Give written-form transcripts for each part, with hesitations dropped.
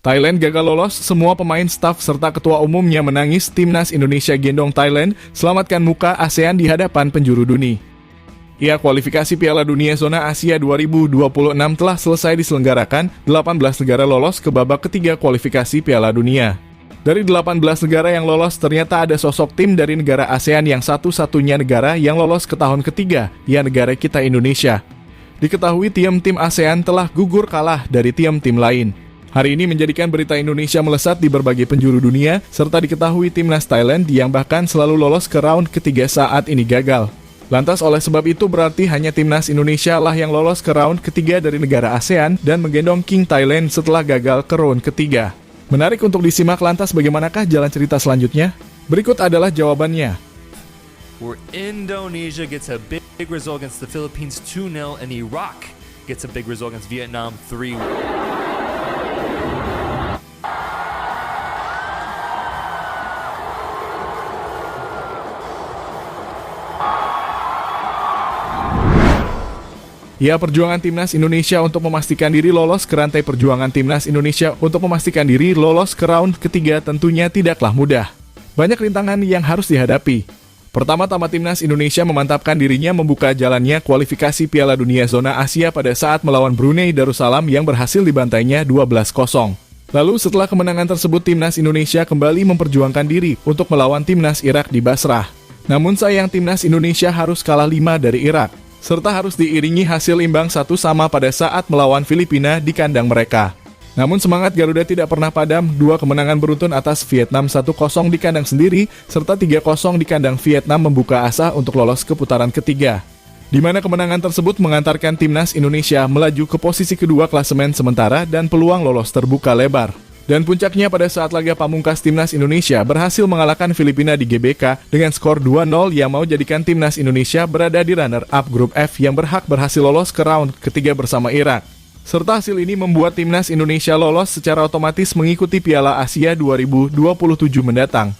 Thailand gagal lolos, semua pemain staf serta ketua umumnya menangis. Timnas Indonesia gendong Thailand, selamatkan muka ASEAN di hadapan penjuru dunia. Ya, kualifikasi Piala Dunia Zona Asia 2026 telah selesai diselenggarakan, 18 negara lolos ke babak ketiga kualifikasi Piala Dunia. Dari 18 negara yang lolos, ternyata ada sosok tim dari negara ASEAN yang satu-satunya negara yang lolos ke tahun ketiga, ya negara kita Indonesia. Diketahui tim ASEAN telah gugur kalah dari tim lain. Hari ini menjadikan berita Indonesia melesat di berbagai penjuru dunia, serta diketahui timnas Thailand yang bahkan selalu lolos ke round ketiga saat ini gagal. Lantas oleh sebab itu berarti hanya timnas Indonesia lah yang lolos ke round ketiga dari negara ASEAN dan menggendong King Thailand setelah gagal ke round ketiga. Menarik untuk disimak, lantas bagaimanakah jalan cerita selanjutnya? Berikut adalah jawabannya. Where Indonesia gets a big result against the Philippines 2-0 and Iraq gets a big result against Vietnam 3-1. Ya, perjuangan timnas Indonesia untuk memastikan diri lolos ke rantai perjuangan timnas Indonesia untuk memastikan diri lolos ke round ketiga tentunya tidaklah mudah. Banyak rintangan yang harus dihadapi. Pertama-tama timnas Indonesia memantapkan dirinya membuka jalannya kualifikasi Piala Dunia Zona Asia pada saat melawan Brunei Darussalam yang berhasil dibantainya 12-0. Lalu setelah kemenangan tersebut, timnas Indonesia kembali memperjuangkan diri untuk melawan timnas Irak di Basrah. Namun sayang timnas Indonesia harus kalah 5 dari Irak, serta harus diiringi hasil imbang 1-1 pada saat melawan Filipina di kandang mereka. Namun semangat Garuda tidak pernah padam, 2 kemenangan beruntun atas Vietnam 1-0 di kandang sendiri, serta 3-0 di kandang Vietnam membuka asa untuk lolos ke putaran ketiga. Di mana kemenangan tersebut mengantarkan timnas Indonesia melaju ke posisi kedua klasemen sementara dan peluang lolos terbuka lebar. Dan puncaknya pada saat laga pamungkas timnas Indonesia berhasil mengalahkan Filipina di GBK dengan skor 2-0 yang mau jadikan timnas Indonesia berada di runner-up grup F yang berhasil lolos ke round ketiga bersama Irak. Serta hasil ini membuat timnas Indonesia lolos secara otomatis mengikuti Piala Asia 2027 mendatang.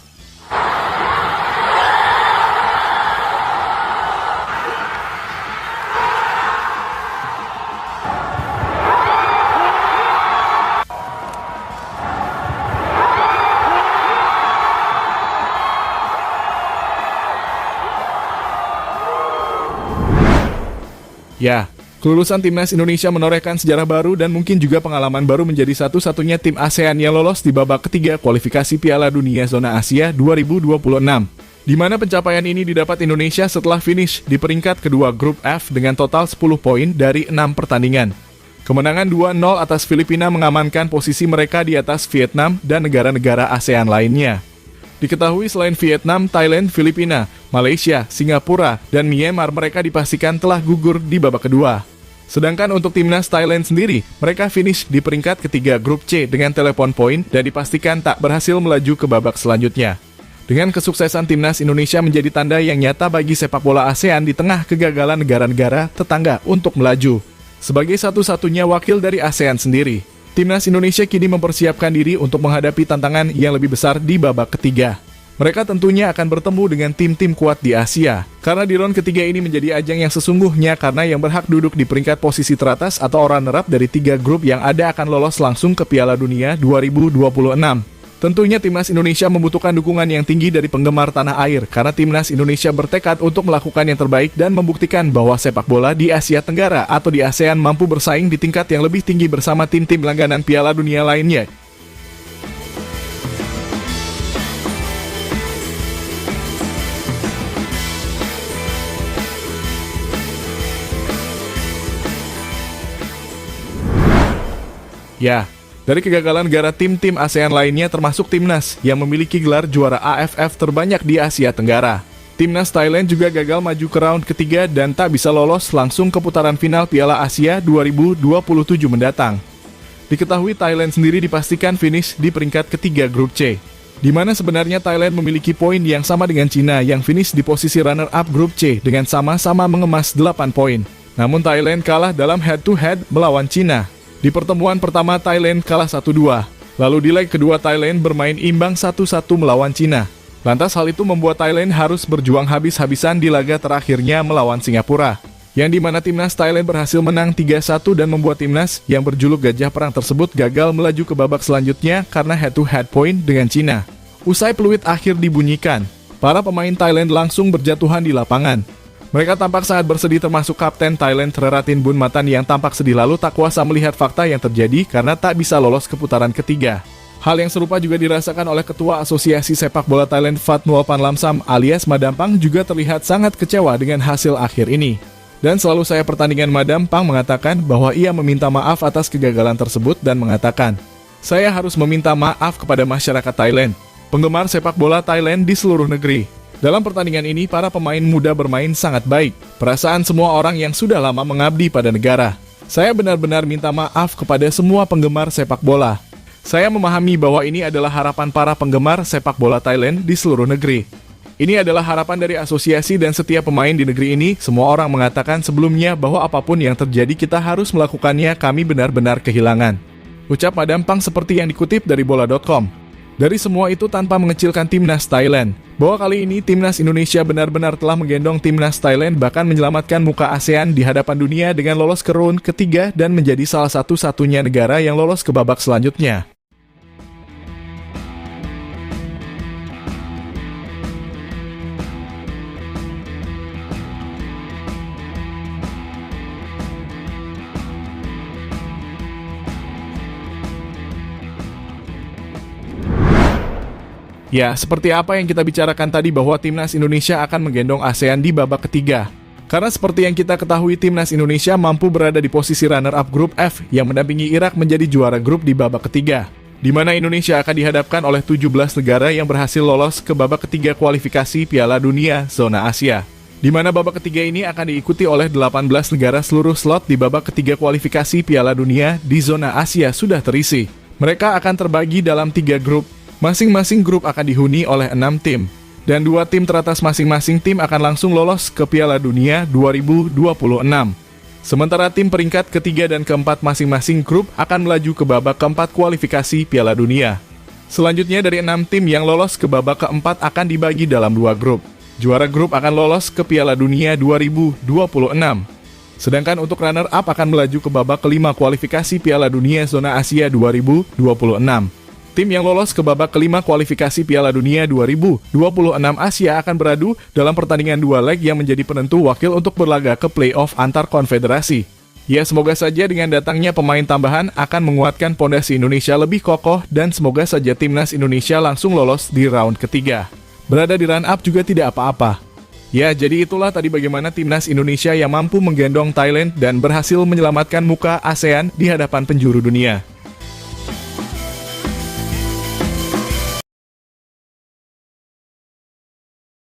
Ya, kelulusan timnas Indonesia menorehkan sejarah baru dan mungkin juga pengalaman baru menjadi satu-satunya tim ASEAN yang lolos di babak ketiga kualifikasi Piala Dunia Zona Asia 2026. Di mana pencapaian ini didapat Indonesia setelah finish di peringkat kedua grup F dengan total 10 poin dari 6 pertandingan. Kemenangan 2-0 atas Filipina mengamankan posisi mereka di atas Vietnam dan negara-negara ASEAN lainnya. Diketahui selain Vietnam, Thailand, Filipina, Malaysia, Singapura, dan Myanmar mereka dipastikan telah gugur di babak kedua. Sedangkan untuk timnas Thailand sendiri, mereka finish di peringkat ketiga grup C dengan telepon poin dan dipastikan tak berhasil melaju ke babak selanjutnya. Dengan kesuksesan timnas Indonesia menjadi tanda yang nyata bagi sepak bola ASEAN di tengah kegagalan negara-negara tetangga untuk melaju. Sebagai satu-satunya wakil dari ASEAN sendiri, timnas Indonesia kini mempersiapkan diri untuk menghadapi tantangan yang lebih besar di babak ketiga. Mereka tentunya akan bertemu dengan tim-tim kuat di Asia, karena di round ketiga ini menjadi ajang yang sesungguhnya karena yang berhak duduk di peringkat posisi teratas atau runner-up dari 3 grup yang ada akan lolos langsung ke Piala Dunia 2026. Tentunya timnas Indonesia membutuhkan dukungan yang tinggi dari penggemar tanah air karena timnas Indonesia bertekad untuk melakukan yang terbaik dan membuktikan bahwa sepak bola di Asia Tenggara atau di ASEAN mampu bersaing di tingkat yang lebih tinggi bersama tim-tim langganan Piala Dunia lainnya. Ya, dari kegagalan negara tim-tim ASEAN lainnya termasuk timnas yang memiliki gelar juara AFF terbanyak di Asia Tenggara. Timnas Thailand juga gagal maju ke round ketiga dan tak bisa lolos langsung ke putaran final Piala Asia 2027 mendatang. Diketahui Thailand sendiri dipastikan finish di peringkat ketiga grup C, di mana sebenarnya Thailand memiliki poin yang sama dengan Cina yang finish di posisi runner-up grup C dengan sama-sama mengemas 8 poin. Namun Thailand kalah dalam head-to-head melawan Cina. Di pertemuan pertama Thailand kalah 1-2, lalu di leg kedua Thailand bermain imbang 1-1 melawan Cina. Lantas hal itu membuat Thailand harus berjuang habis-habisan di laga terakhirnya melawan Singapura. yang dimana timnas Thailand berhasil menang 3-1 dan membuat timnas yang berjuluk Gajah Perang tersebut gagal melaju ke babak selanjutnya karena head-to-head point dengan Cina. Usai peluit akhir dibunyikan, para pemain Thailand langsung berjatuhan di lapangan. Mereka tampak sangat bersedih termasuk Kapten Thailand Treratin Bunmatan yang tampak sedih lalu tak kuasa melihat fakta yang terjadi karena tak bisa lolos ke putaran ketiga. Hal yang serupa juga dirasakan oleh Ketua Asosiasi Sepak Bola Thailand Fatnuol Panlamsam alias Madampang juga terlihat sangat kecewa dengan hasil akhir ini. Dan selalu saya pertandingan Madampang mengatakan bahwa ia meminta maaf atas kegagalan tersebut dan mengatakan, "Saya harus meminta maaf kepada masyarakat Thailand, penggemar sepak bola Thailand di seluruh negeri. Dalam pertandingan ini, para pemain muda bermain sangat baik. Perasaan semua orang yang sudah lama mengabdi pada negara. Saya benar-benar minta maaf kepada semua penggemar sepak bola. Saya memahami bahwa ini adalah harapan para penggemar sepak bola Thailand di seluruh negeri. Ini adalah harapan dari asosiasi dan setiap pemain di negeri ini. Semua orang mengatakan sebelumnya bahwa apapun yang terjadi kita harus melakukannya, kami benar-benar kehilangan." Ucap Madampang seperti yang dikutip dari bola.com. Dari semua itu tanpa mengecilkan timnas Thailand, bahwa kali ini timnas Indonesia benar-benar telah menggendong timnas Thailand bahkan menyelamatkan muka ASEAN di hadapan dunia dengan lolos ke round ketiga dan menjadi salah satu-satunya negara yang lolos ke babak selanjutnya. Ya, seperti apa yang kita bicarakan tadi bahwa timnas Indonesia akan menggendong ASEAN di babak ketiga. Karena seperti yang kita ketahui, timnas Indonesia mampu berada di posisi runner-up grup F yang mendampingi Irak menjadi juara grup di babak ketiga, di mana Indonesia akan dihadapkan oleh 17 negara yang berhasil lolos ke babak ketiga kualifikasi Piala Dunia Zona Asia. Di mana babak ketiga ini akan diikuti oleh 18 negara. Seluruh slot di babak ketiga kualifikasi Piala Dunia di Zona Asia sudah terisi. Mereka akan terbagi dalam 3 grup. Masing-masing grup akan dihuni oleh 6 tim, dan 2 tim teratas masing-masing tim akan langsung lolos ke Piala Dunia 2026. Sementara tim peringkat ketiga dan keempat masing-masing grup akan melaju ke babak keempat kualifikasi Piala Dunia. Selanjutnya dari 6 tim yang lolos ke babak keempat akan dibagi dalam 2 grup. Juara grup akan lolos ke Piala Dunia 2026. Sedangkan untuk runner-up akan melaju ke babak kelima kualifikasi Piala Dunia Zona Asia 2026. Tim yang lolos ke babak kelima kualifikasi Piala Dunia 2026 Asia akan beradu dalam pertandingan 2 leg yang menjadi penentu wakil untuk berlaga ke playoff antar konfederasi. Ya, semoga saja dengan datangnya pemain tambahan akan menguatkan pondasi Indonesia lebih kokoh dan semoga saja timnas Indonesia langsung lolos di round ketiga. Berada di run up juga tidak apa-apa. Ya, jadi itulah tadi bagaimana timnas Indonesia yang mampu menggendong Thailand dan berhasil menyelamatkan muka ASEAN di hadapan penjuru dunia.